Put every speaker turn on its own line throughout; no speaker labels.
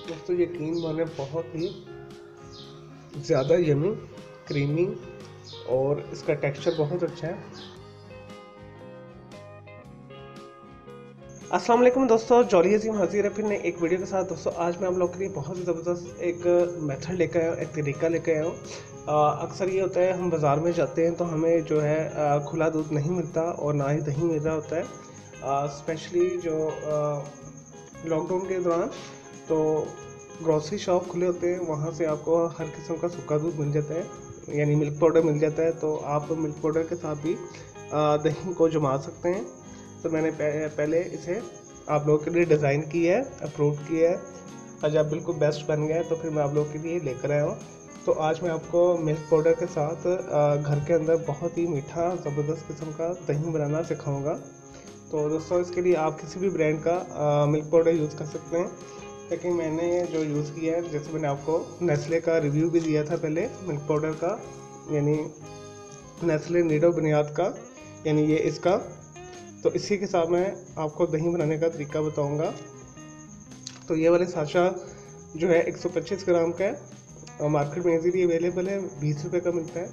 दोस्तों यकीन माने बहुत ही ज़्यादा यमी, क्रीमी और इसका टेक्सचर बहुत अच्छा है। अस्सलाम वालेकुम दोस्तों, जॉली अजीम हाजिर है फिर ने एक वीडियो के साथ। दोस्तों आज मैं आप लोगों के लिए बहुत ही ज़बरदस्त एक मेथड लेकर आया हूँ, एक तरीका लेकर आया हूँ। अक्सर ये होता है हम बाज़ार में जाते हैं तो हमें जो है खुला दूध नहीं मिलता और ना ही दही मिल रहा होता है। स्पेशली जो लॉकडाउन के दौरान तो ग्रॉसरी शॉप खुले होते हैं, वहाँ से आपको हर किस्म का सूखा दूध मिल जाता है, यानी मिल्क पाउडर मिल जाता है। तो आप मिल्क पाउडर के साथ भी दही को जमा सकते हैं। तो मैंने पहले इसे आप लोगों के लिए डिज़ाइन की है, अप्रूव किया है। आज आप बिल्कुल बेस्ट बन गया है तो फिर मैं आप लोगों के लिए लेकर आया हूँ। तो आज मैं आपको मिल्क पाउडर के साथ घर के अंदर बहुत ही मीठा ज़बरदस्त किस्म का दही बनाना सिखाऊंगा। तो दोस्तों इसके लिए आप किसी भी ब्रांड का मिल्क पाउडर यूज़ कर सकते हैं, लेकिन मैंने जो यूज़ किया है, जैसे मैंने आपको नेस्ले का रिव्यू भी दिया था पहले मिल्क पाउडर का, यानी नेस्ले निडो बुनियाद का, यानी ये इसका। तो इसी के साथ मैं आपको दही बनाने का तरीका बताऊंगा। तो ये वाले साशा जो है 125 ग्राम का है, मार्केट में इजीली अवेलेबल है, 20 रुपये का मिलता है।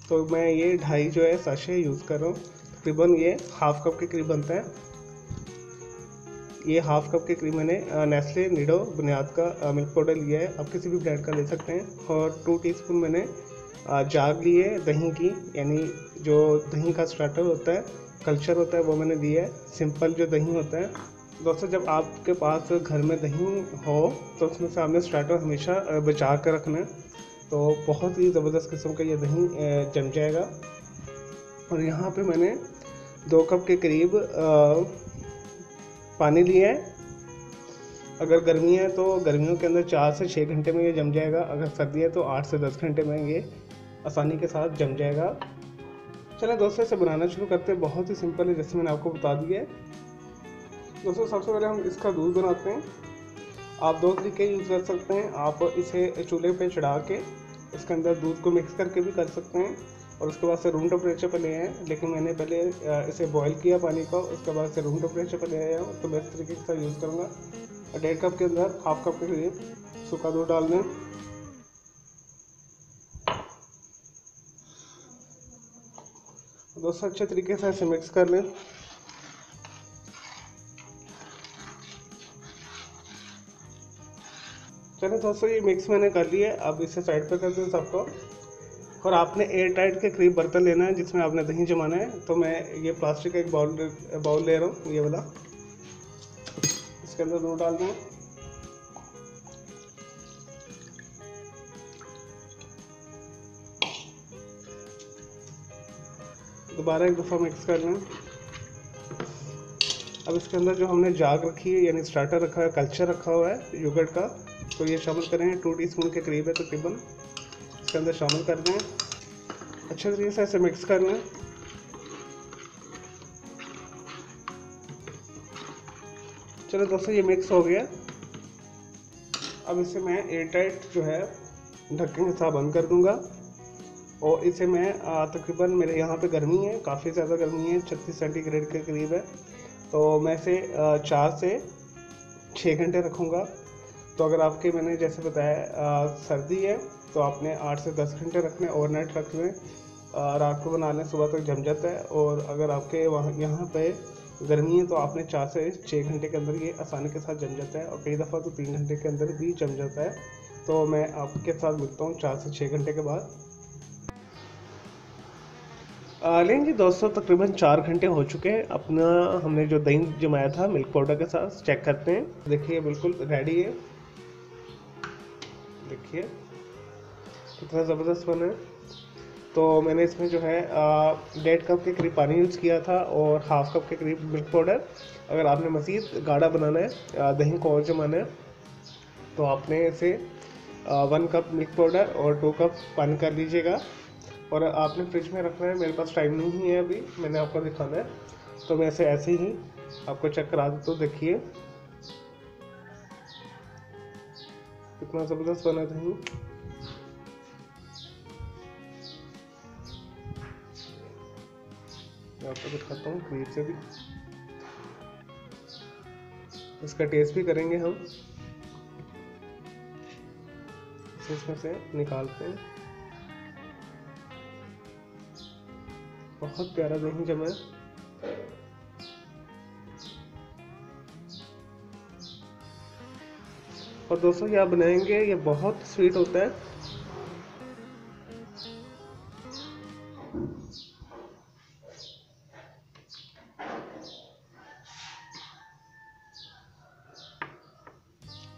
तो मैं ये 2.5 जो है साशे यूज़ कर रहा हूँ। तकरीबन ये हाफ कप के करीब बनता है। ये हाफ कप के करीब मैंने नेस्ले निडो बुनियाद का मिल्क पाउडर लिया है, आप किसी भी ब्रांड का ले सकते हैं। और 2 टीस्पून मैंने जाग लिए दही की, यानी जो दही का स्टार्टर होता है, कल्चर होता है, वो मैंने लिया है। सिंपल जो दही होता है दोस्तों, जब आपके पास घर में दही हो तो उसमें से आपने स्टार्टर हमेशा बचा कर रखना है। तो बहुत ही ज़बरदस्त किस्म का ये दही जम जाएगा। और यहाँ पे मैंने 2 कप के करीब पानी लिया है। अगर गर्मी है तो गर्मियों के अंदर 4 से 6 घंटे में ये जम जाएगा। अगर सर्दी है तो 8 से 10 घंटे में ये आसानी के साथ जम जाएगा। चलें दोस्तों इसे बनाना शुरू करते हैं। बहुत ही सिंपल है, जैसे मैंने आपको बता दिया है। दोस्तों सबसे पहले हम इसका दूध बनाते हैं। आप 2 तरीके यूज़ कर सकते हैं। आप इसे चूल्हे पे चढ़ा के इसके अंदर दूध को मिक्स करके भी कर सकते हैं और उसके बाद से रूम टेम्परेचर पर ले आए। लेकिन मैंने पहले इसे बॉईल किया पानी को, उसके बाद से रूम टेम्परेचर पर ले आया हूँ। तो मैं इस तरीके से यूज़ करूँगा। 1.5 कप के अंदर हाफ कप के करीब सूखा दूध डाल दें। दोस्तों अच्छे तरीके से इसे मिक्स कर लें। चलो दोस्तों ये मिक्स मैंने कर लिया है, अब इसे साइड पे कर दें सबको। और आपने एयर टाइट के करीब बर्तन लेना है जिसमें आपने दही जमाना है। तो मैं ये प्लास्टिक का एक बाउल ले रहा हूँ, ये वाला। इसके अंदर दूध डाल दें। दोबारा एक दफ़ा मिक्स कर लें। अब इसके अंदर जो हमने जाग रखी है, यानी स्टार्टर रखा है, कल्चर रखा हुआ है योगर्ट का, तो ये शामिल करें। 2 टीस्पून के करीब है तकरीबन, इसके अंदर शामिल कर दें। अच्छे तरीके से इसे मिक्स कर लें। चलो दोस्तों ये मिक्स हो गया। अब इसे मैं एयर टाइट जो है ढक्कन के साथ बंद कर दूंगा। और इसे मैं तकरीबन, मेरे यहाँ पे गर्मी है, काफ़ी ज़्यादा गर्मी है, 36 सेंटीग्रेड के करीब है। तो मैं इसे 4 से 6 घंटे रखूँगा। तो अगर आपके, मैंने जैसे बताया, सर्दी है तो आपने 8 से 10 घंटे रखने, ओवरनाइट रख लें। रात को बना लें, सुबह तक जम जाता है। और अगर आपके वहाँ यहाँ पे गर्मी है तो आपने 4 से 6 घंटे के अंदर ये आसानी के साथ जम जाता है, और कई दफ़ा तो 3 घंटे के अंदर भी जम जाता है। तो मैं आपके साथ मिलता हूँ 4 से 6 घंटे के बाद। लेकिन जी दोस्तों तकरीबन 4 घंटे हो चुके हैं। अपना हमने जो दही जमाया था मिल्क पाउडर के साथ, चेक करते हैं। देखिए बिल्कुल रेडी है, देखिए कितना ज़बरदस्त बना है। तो मैंने इसमें जो है 1.5 कप के करीब पानी यूज़ किया था और हाफ कप के करीब मिल्क पाउडर। अगर आपने मज़ीद गाढ़ा बनाना है, दही को और जमाना है, तो आपने इसे 1 कप मिल्क पाउडर और 2 कप पानी कर लीजिएगा। और आपने फ्रिज में रखना है। मेरे पास टाइम नहीं है अभी, मैंने आपको दिखाना है, तो मैं इसे ऐसे ही आपको चेक करा देता हूँ। देखिए कितना ज़बरदस्त बना दही। मैं आपको दिखाता हूँ करीब से भी। इसका टेस्ट भी करेंगे हम। इसमें से निकालते हैं। बहुत प्यारा दही जमा है। और दोस्तों ये आप बनाएंगे, ये बहुत स्वीट होता है।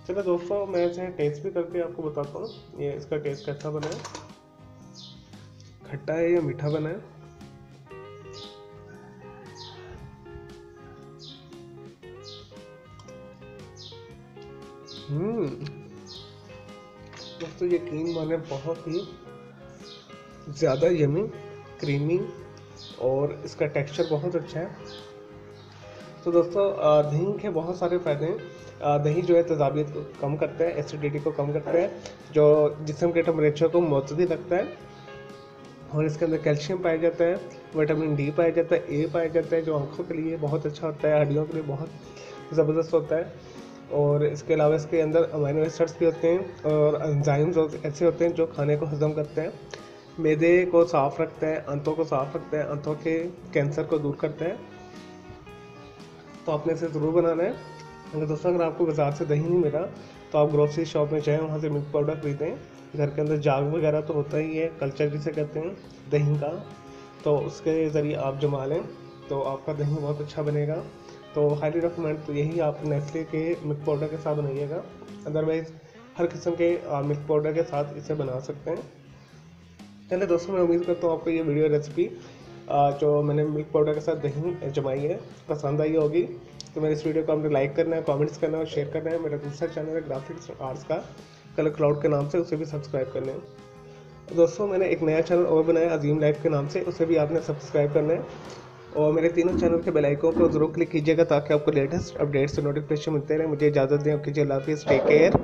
चलो दोस्तों, मैं इसे टेस्ट भी करके आपको बताता हूँ ये इसका टेस्ट कैसा बना है, खट्टा है या मीठा बना है। दोस्तों यकीन माने बहुत ही ज़्यादा यमी, क्रीमी और इसका टेक्सचर बहुत अच्छा है। तो दोस्तों दही के बहुत सारे फ़ायदे हैं। दही जो है तेज़ाबियत को कम करता है, एसिडिटी को कम करता है, जो जिस्म के टेम्परेचर को मुतदल रखता है। और इसके अंदर कैल्शियम पाया जाता है, विटामिन डी पाया जाता है, ए पाया जाता है, जो आँखों के लिए बहुत अच्छा होता है, हड्डियों के लिए बहुत ज़बरदस्त होता है। और इसके अलावा इसके अंदर अमीनो एसिड्स भी होते हैं और एंजाइम्स ऐसे होते हैं जो खाने को हज़म करते हैं, मैदे को साफ़ रखता है, आंतों को साफ़ रखता है, आंतों के कैंसर को दूर करता है। तो आपने इसे ज़रूर बनाना है। अगर दोस्तों अगर आपको बाज़ार से दही नहीं मिला तो आप ग्रोसरी शॉप में जाएँ, वहाँ से मिल्क पाउडर ख़रीदें। घर के अंदर जाग वगैरह तो होता ही है, कल्चर जिसे कहते हैं दही का, तो उसके ज़रिए आप जमा लें तो आपका दही बहुत अच्छा बनेगा। तो हाईली रिकमेंड तो यही आप नेस्ले के मिल्क पाउडर के साथ बनाइएगा, अदरवाइज़ हर किस्म के मिल्क पाउडर के साथ इसे बना सकते हैं। चलिए दोस्तों, मैं उम्मीद करता हूँ आपको ये वीडियो रेसिपी जो मैंने मिल्क पाउडर के साथ दही जमाई है पसंद आई होगी। तो मेरे इस वीडियो को आपने लाइक करना है, कमेंट्स करना है और शेयर करना है। मेरा दूसरा चैनल है ग्राफिक्स आर्ट्स का, कलर क्लाउड के नाम से, उसे भी सब्सक्राइब करना है। दोस्तों मैंने एक नया चैनल और बनाया अजीम लाइफ के नाम से, उसे भी आपने सब्सक्राइब करना है। और मेरे तीनों चैनल के बेल आइकन को ज़रूर क्लिक कीजिएगा ताकि आपको लेटेस्ट अपडेट्स और नोटिफिकेशन मिलते रहे। मुझे इजाज़त दें, कीजिए, अल्लाह हाफिज़, टेक केयर।